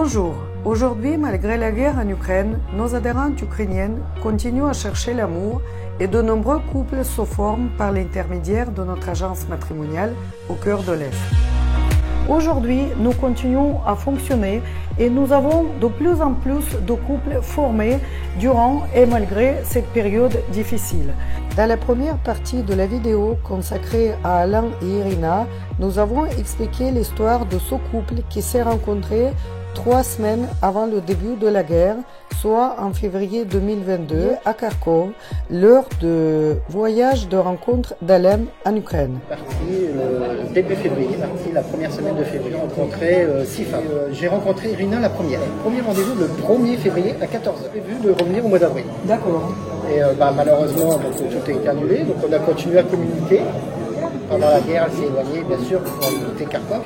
Bonjour. Aujourd'hui, malgré la guerre en Ukraine, nos adhérentes ukrainiennes continuent à chercher l'amour et de nombreux couples se forment par l'intermédiaire de notre agence matrimoniale au cœur de l'Est. Aujourd'hui, nous continuons à fonctionner et nous avons de plus en plus de couples formés durant et malgré cette période difficile. Dans la première partie de la vidéo consacrée à Alain et Irina, nous avons expliqué l'histoire de ce couple qui s'est rencontré 3 semaines avant le début de la guerre, soit en février 2022 à Kharkov, lors de voyage de rencontre d'Alain en Ukraine. Début février, la première semaine de février, j'ai rencontré 6 femmes. J'ai rencontré Irina la première. Premier rendez-vous le 1er février à 14h. J'ai prévu de revenir au mois d'avril. D'accord. Et malheureusement, tout a été annulé, donc on a continué à communiquer. Pendant la guerre, elle s'est éloignée, bien sûr, pour éviter Kharkov.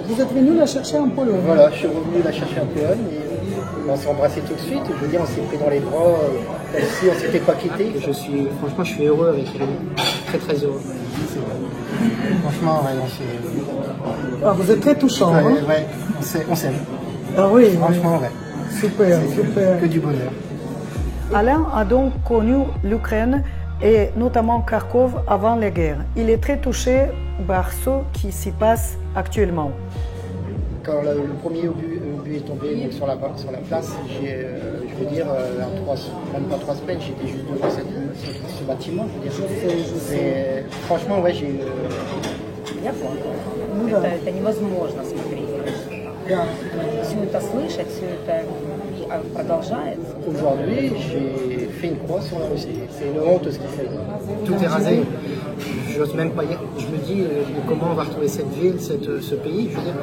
Vous êtes venu la chercher en Pologne? Voilà, je suis revenu la chercher en Pologne. Et on s'est embrassé tout de suite. Je veux dire, on s'est pris dans les bras, comme si on ne s'était pas quitté. Franchement, je suis heureux avec Irina. Très, très heureux. Franchement, ouais, Ah, vous êtes très touchant. Ouais, hein? ouais, on s'aime. Ah oui, Franchement, ouais. Super, super. Que du bonheur. Alain a donc connu l'Ukraine et notamment Kharkov avant la guerre. Il est très touché par ce qui s'y passe actuellement. Quand le premier obus est tombé sur la place, je veux dire, même pas 3 semaines, j'étais juste devant ce bâtiment. Je veux dire. Franchement, ouais, j'ai eu... Я плакала. Это невозможно смотреть. Все это слышать, все это продолжается. Aujourd'hui, j'ai fait une croix sur la Russie. C'est une honte ce qu'il fait. Tout est rasé. J'ose même pas y aller. Je me dis comment on va retrouver cette ville, ce pays. Je veux dire,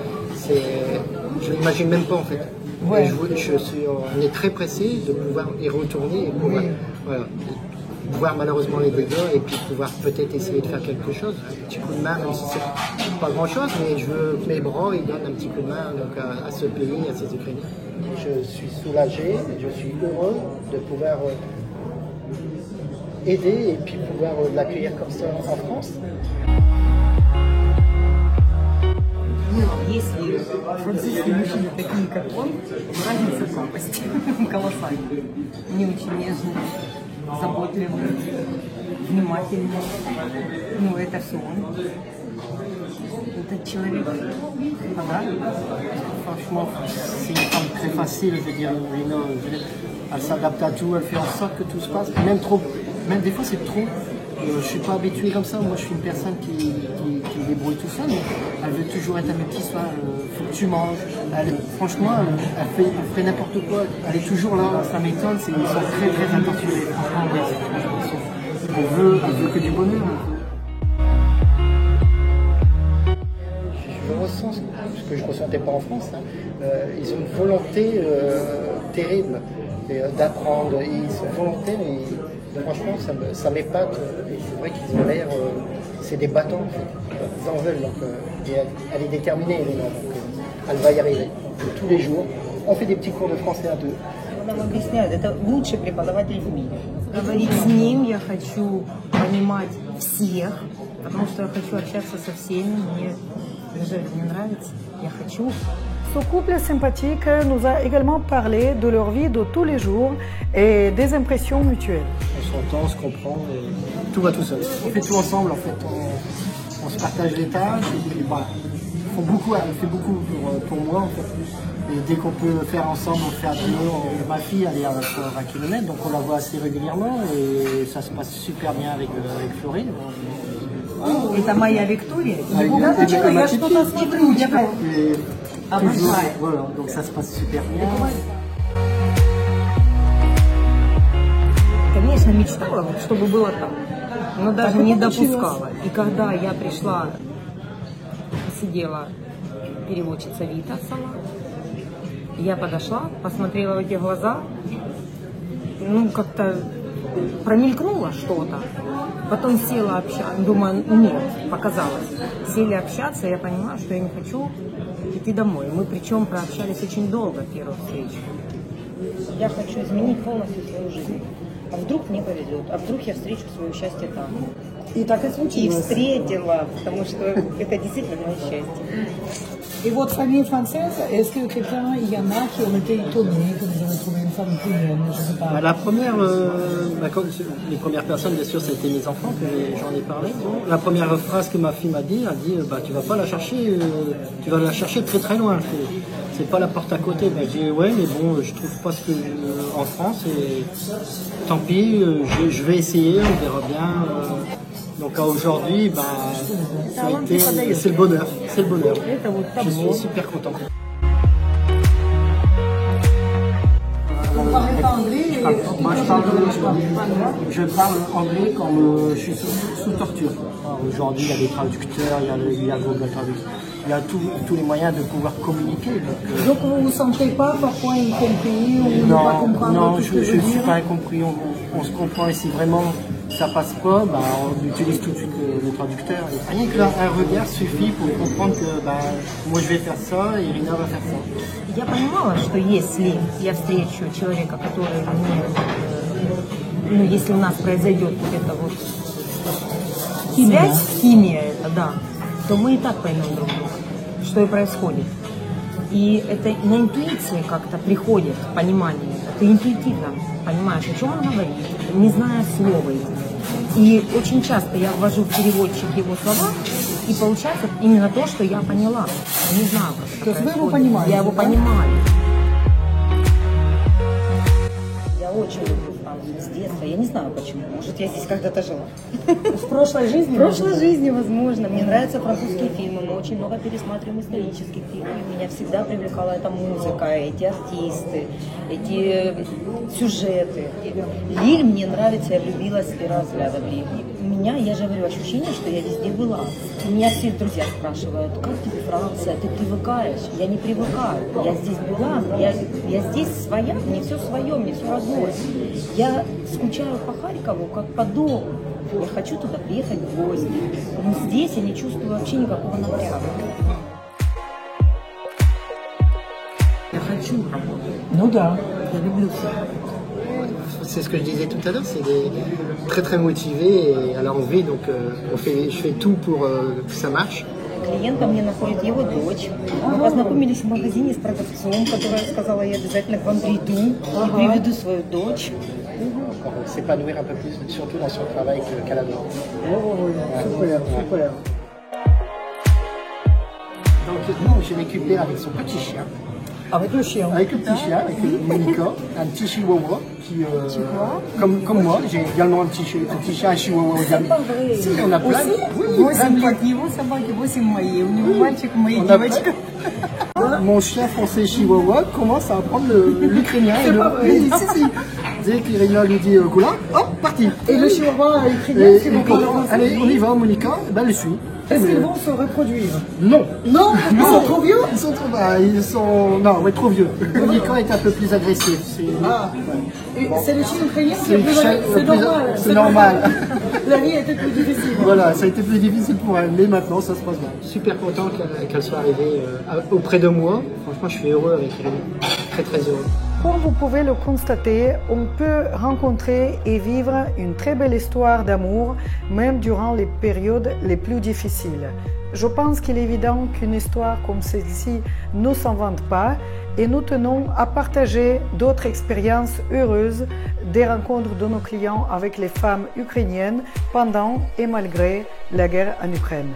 je l'imagine même pas en fait. Ouais. On est très pressé de pouvoir y retourner et pouvoir, voilà, voir malheureusement les dégâts et puis pouvoir peut-être essayer de faire quelque chose. Un petit coup de main, même si c'est pas grand-chose, mais je veux que mes bras ils donnent un petit coup de main donc, à ce pays, à ces Ukrainiens. Je suis soulagé, je suis heureux de pouvoir aider et puis pouvoir l'accueillir comme ça en France. Если французские мужчины такие, как он, разница пропасть колоссальная. Они очень нежные, заботливые, внимательные. Ну, это все он. Этот человек, Franchement, c'est une femme très facile, je veux dire, Irina, elle s'adapte à tout, elle fait en sorte que tout se passe, même des fois c'est trop. Je suis pas habitué comme ça, moi je suis une personne qui débrouille tout seul, mais elle veut toujours être à mes petits soins, faut que tu manges. Franchement, elle fait n'importe quoi, elle est toujours là, ça m'étonne, ils sont très très attentionnés, franchement, elle veut que du bonheur. Je ressens ce que je ne ressentais pas en France, ils ont une volonté terrible d'apprendre, ils sont volontaires et franchement ça m'épate et c'est vrai qu'ils ont l'air, c'est des battants en fait, ils en veulent donc, et elle est déterminée Irina, donc elle va y arriver tous les jours. On fait des petits cours de français à deux. нам объясняют, это лучший преподаватель в мире. Говорить с ним я хочу понимать всех, потому что я хочу общаться со всеми, мне даже не nравится, я хочу. Ce couple sympathique nous a également parlé de leur vie de tous les jours et des impressions mutuelles. On s'entend, on se comprend et tout va tout seul. On fait tout ensemble en fait, on se partage les tâches et puis voilà. Elle fait beaucoup pour moi en fait. Et dès qu'on peut faire ensemble, on fait à deux. Ma fille elle est à 20 km donc on la voit assez régulièrement et ça se passe super bien avec Florine. Это моя Виктория. Я что-то смотрю, Toujours, voilà, donc ça se passe super bien. Конечно, мечтала, чтобы было так, но даже не допускала. И когда я пришла, сидела переводчица Вита сама, я подошла, посмотрела в эти глаза, ну как-то промелькнуло что-то. Потом села общаться, думаю, нет, показалось. Сели общаться, я понимаю, что я не хочу идти домой. Мы причем прообщались очень долго, первую встречу. Я хочу изменить полностью свою жизнь. А вдруг мне повезет, а вдруг я встречу свое счастье там. И так и и случилось. встретила, потому что это действительно мое счастье. Et votre famille française, est-ce que quelqu'un, il y en a qui ont été étonnés que vous avez trouvé une femme ukrainienne, je sais pas. La première, les premières personnes, bien sûr, c'était mes enfants, que j'en ai parlé. Bon, la première phrase que ma fille m'a dit, elle a dit, tu vas pas la chercher, tu vas la chercher très très loin. C'est pas la porte à côté. J'ai dit, ouais, mais bon, je trouve pas ce que en France, et tant pis, je vais essayer, on verra bien. Donc aujourd'hui, c'est le bonheur, c'est le bonheur. Je suis super content. Vous parlez pas anglais Moi, je parle anglais comme je suis sous torture. Aujourd'hui, il y a des traducteurs, il y a Google Traduction. Il y a tous les moyens de pouvoir communiquer. Donc vous ne vous sentez pas parfois incompris ou ne pas comprendre non, tout ce que je ne suis pas incompris. On se comprend, et si vraiment ça passe pas, on utilise tout de suite le traducteur. Et rien que là, un regard suffit pour comprendre que moi je vais faire ça et Irina va faire ça. Я понимала, что если я встречу человека, который если у нас произойдет вот это вот связь, химия это, да, то мы и так поймем друг друга, что и происходит. И это на интуиции как-то приходит понимание. Ты интуитивно понимаешь, о чем он говорит, не зная слова. И очень часто я ввожу в переводчик его слова, и получается именно то, что я поняла. Я не знаю, как это То есть вы происходит. его понимаете, Я его да? понимаю. Я очень люблю Францию с детства. Я не знаю почему. Может, я здесь когда-то жила. В прошлой жизни? В прошлой жизни, возможно. Мне нравятся французские фильмы. Мы очень много пересматриваем исторических фильмов. Меня всегда привлекала эта музыка, эти артисты, эти сюжеты. Лиль мне нравится, я влюбилась с первого взгляда в Лиль. У меня, я же говорю, ощущение, что я везде была. Меня все друзья спрашивают, как тебе Франция, ты привыкаешь? Я не привыкаю. Я здесь была, я здесь своя, мне все свое, мне все родное. Я скучаю по Харькову, как по дому. Я хочу туда приехать в гости. Но здесь я не чувствую вообще никакого напряга. Я хочу работать. Ну да. Я люблю всех. C'est ce que je disais tout à l'heure, c'est très très motivés et à leur envie, donc je fais tout pour que ça marche. Клиента мне находит его дочь. Мы познакомились в магазине с продавцом, которая сказала, я обязательно к вам приду и приведу свою дочь. S'épanouir un peu plus, surtout dans son travail qu'à la maison. Super, super. Donc nous, je récupère avec son petit chien. Avec le chien. Avec le petit chien, avec Monica, un petit chihuahua qui, comme moi, j'ai également un petit chien, un chihuahua également. Pas vrai. Si, on a plein. Oui, 8 лет его собаки, 8 мои. У него мальчик, моя девочка. Mon chien français chihuahua commence à apprendre l'ukrainien. C'est pas vrai. Oui, si. Dès qu'Irina lui dit Goula, hop, parti. Et le chihuahua ukrainien, c'est bon. Allez, on y va, Monica, le suit. Est-ce qu'ils vont se reproduire? Non. Non. Ils sont trop vieux? Non, ouais, trop vieux. Monica est un peu plus agressif. Ah. Et c'est le chien ukrainien qui est plus C'est c'est normal. C'est normal. La vie était plus difficile. Voilà, ça a été plus difficile pour elle, mais maintenant ça se passe bien. Super content qu'elle soit arrivée auprès de moi. Franchement, je suis heureux avec Irina. Très très heureux. Comme vous pouvez le constater, on peut rencontrer et vivre une très belle histoire d'amour, même durant les périodes les plus difficiles. Je pense qu'il est évident qu'une histoire comme celle-ci ne s'invente pas et nous tenons à partager d'autres expériences heureuses des rencontres de nos clients avec les femmes ukrainiennes pendant et malgré la guerre en Ukraine.